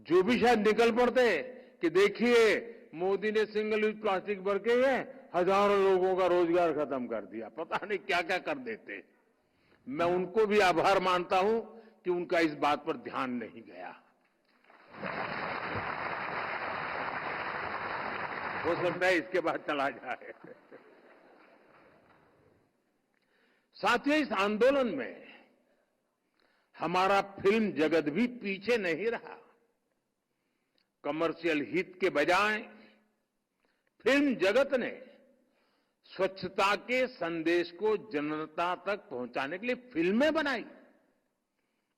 जो भी शायद निकल पड़ते कि देखिए मोदी ने सिंगल यूज प्लास्टिक भर के हजारों लोगों का रोजगार खत्म कर दिया, पता नहीं क्या क्या कर देते। मैं उनको भी आभार मानता हूं कि उनका इस बात पर ध्यान नहीं गया। हो सकता है इसके बाद चला जाए। साथियों, इस आंदोलन में हमारा फिल्म जगत भी पीछे नहीं रहा। कमर्शियल हित के बजाय फिल्म जगत ने स्वच्छता के संदेश को जनता तक पहुंचाने के लिए फिल्में बनाई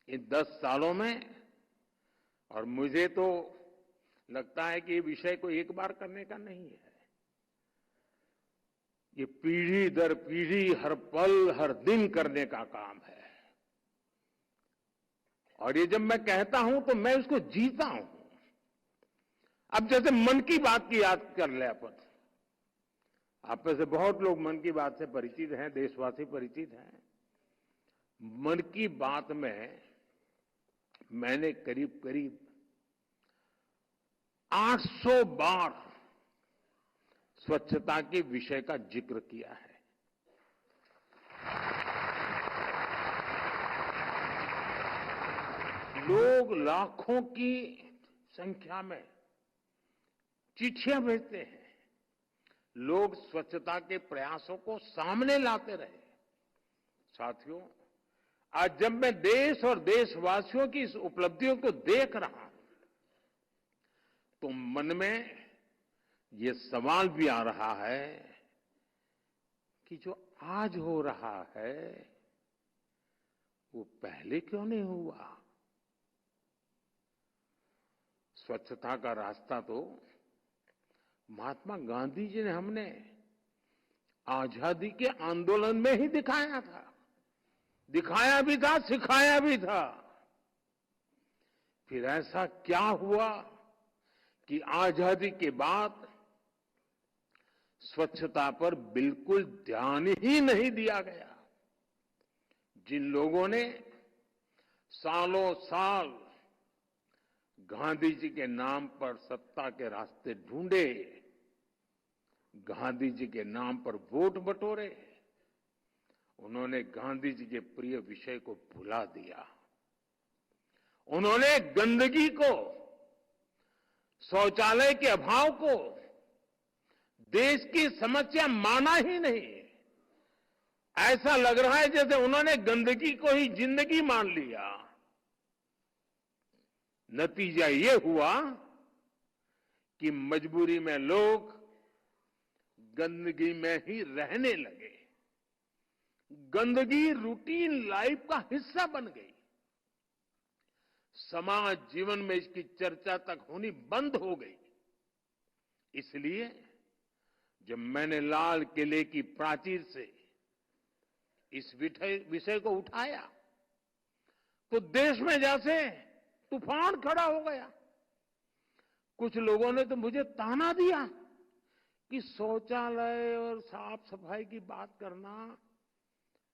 इन 10 सालों में। और मुझे तो लगता है कि ये विषय को एक बार करने का नहीं है, ये पीढ़ी दर पीढ़ी हर पल हर दिन करने का काम है। और ये जब मैं कहता हूं तो मैं उसको जीता हूं। अब जैसे मन की बात की याद कर ले अपन, आप में से बहुत लोग मन की बात से परिचित हैं, देशवासी परिचित हैं। मन की बात में मैंने करीब करीब 800 बार स्वच्छता के विषय का जिक्र किया है। लोग लाखों की संख्या में चिट्ठियां भेजते हैं, लोग स्वच्छता के प्रयासों को सामने लाते रहे। साथियों, आज जब मैं देश और देशवासियों की इस उपलब्धियों को देख रहा हूं तो मन में ये सवाल भी आ रहा है कि जो आज हो रहा है वो पहले क्यों नहीं हुआ। स्वच्छता का रास्ता तो महात्मा गांधी जी ने हमने आजादी के आंदोलन में ही दिखाया था, दिखाया भी था, सिखाया भी था। फिर ऐसा क्या हुआ कि आजादी के बाद स्वच्छता पर बिल्कुल ध्यान ही नहीं दिया गया। जिन लोगों ने सालों साल गांधी जी के नाम पर सत्ता के रास्ते ढूंढे, गांधी जी के नाम पर वोट बटोरे, उन्होंने गांधी जी के प्रिय विषय को भुला दिया। उन्होंने गंदगी को, शौचालय के अभाव को देश की समस्या माना ही नहीं। ऐसा लग रहा है जैसे उन्होंने गंदगी को ही जिंदगी मान लिया। नतीजा ये हुआ कि मजबूरी में लोग गंदगी में ही रहने लगे। गंदगी रूटीन लाइफ का हिस्सा बन गई। समाज जीवन में इसकी चर्चा तक होनी बंद हो गई। इसलिए जब मैंने लाल किले की प्राचीर से इस विषय को उठाया तो देश में जैसे तूफान खड़ा हो गया। कुछ लोगों ने तो मुझे ताना दिया कि शौचालय और साफ सफाई की बात करना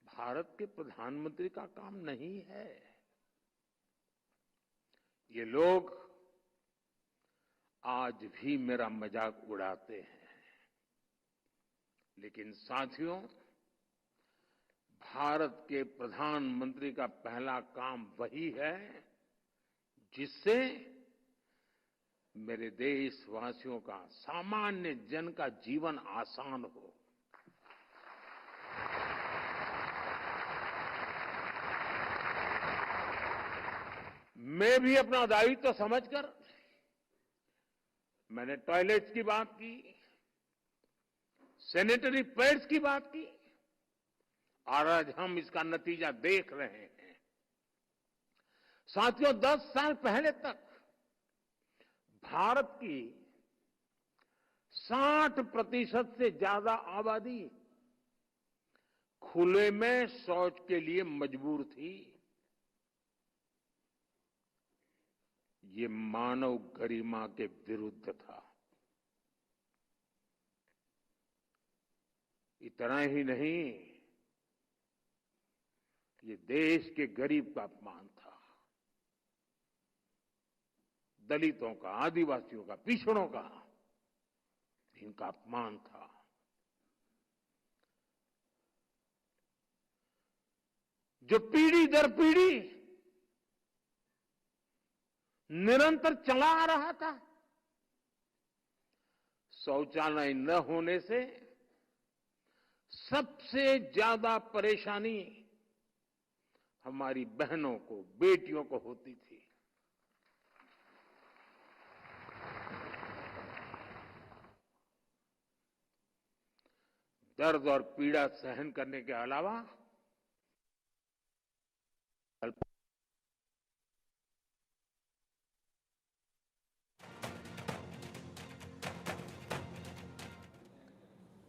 भारत के प्रधानमंत्री का काम नहीं है। ये लोग आज भी मेरा मजाक उड़ाते हैं। लेकिन साथियों, भारत के प्रधानमंत्री का पहला काम वही है जिससे मेरे देशवासियों का, सामान्य जन का जीवन आसान हो। मैं भी अपना दायित्व समझकर मैंने टॉयलेट्स की बात की, सैनिटरी पैड्स की बात की, और आज हम इसका नतीजा देख रहे हैं। साथियों, 10 साल पहले तक भारत की 60% से ज्यादा आबादी खुले में शौच के लिए मजबूर थी। ये मानव गरिमा के विरुद्ध था। इतना ही नहीं, ये देश के गरीब का अपमान था। दलितों का, आदिवासियों का, पिछड़ों का, इनका अपमान था। जो पीढ़ी दर पीढ़ी निरंतर चला आ रहा था। शौचालय न होने से सबसे ज्यादा परेशानी हमारी बहनों को, बेटियों को होती थी। दर्द और पीड़ा सहन करने के अलावा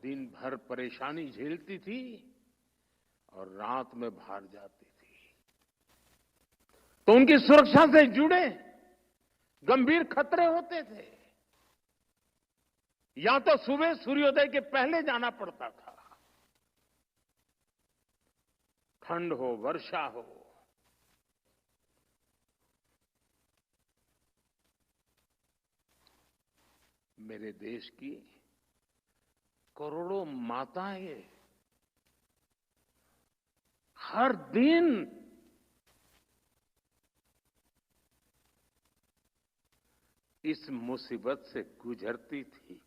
दिन भर परेशानी झेलती थी और रात में बाहर जाती थी। तो उनकी सुरक्षा से जुड़े गंभीर खतरे होते थे। या तो सुबह सूर्योदय के पहले जाना पड़ता था, ठंड हो, वर्षा हो, मेरे देश की करोड़ों माताएं हर दिन इस मुसीबत से गुजरती थी।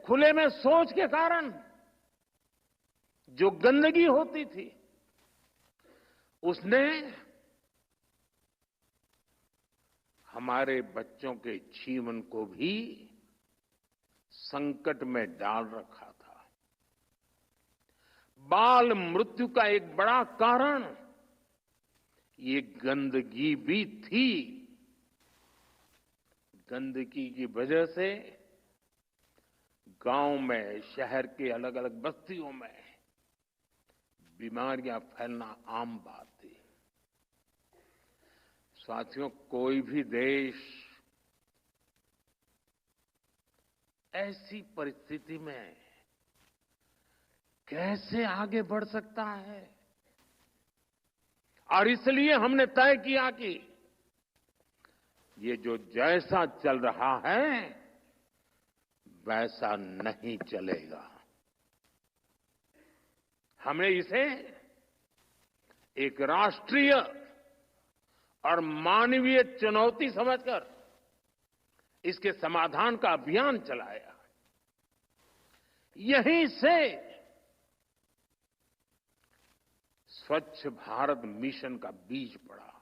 खुले में शौच के कारण जो गंदगी होती थी, उसने हमारे बच्चों के जीवन को भी संकट में डाल रखा था। बाल मृत्यु का एक बड़ा कारण ये गंदगी भी थी। गंदगी की वजह से गांव में, शहर के अलग अलग बस्तियों में बीमारियां फैलना आम बात थी। साथियों, कोई भी देश ऐसी परिस्थिति में कैसे आगे बढ़ सकता है? और इसलिए हमने तय किया कि ये जो जैसा चल रहा है वैसा नहीं चलेगा। हमें इसे एक राष्ट्रीय और मानवीय चुनौती समझकर इसके समाधान का अभियान चलाया। यहीं से स्वच्छ भारत मिशन का बीज पड़ा।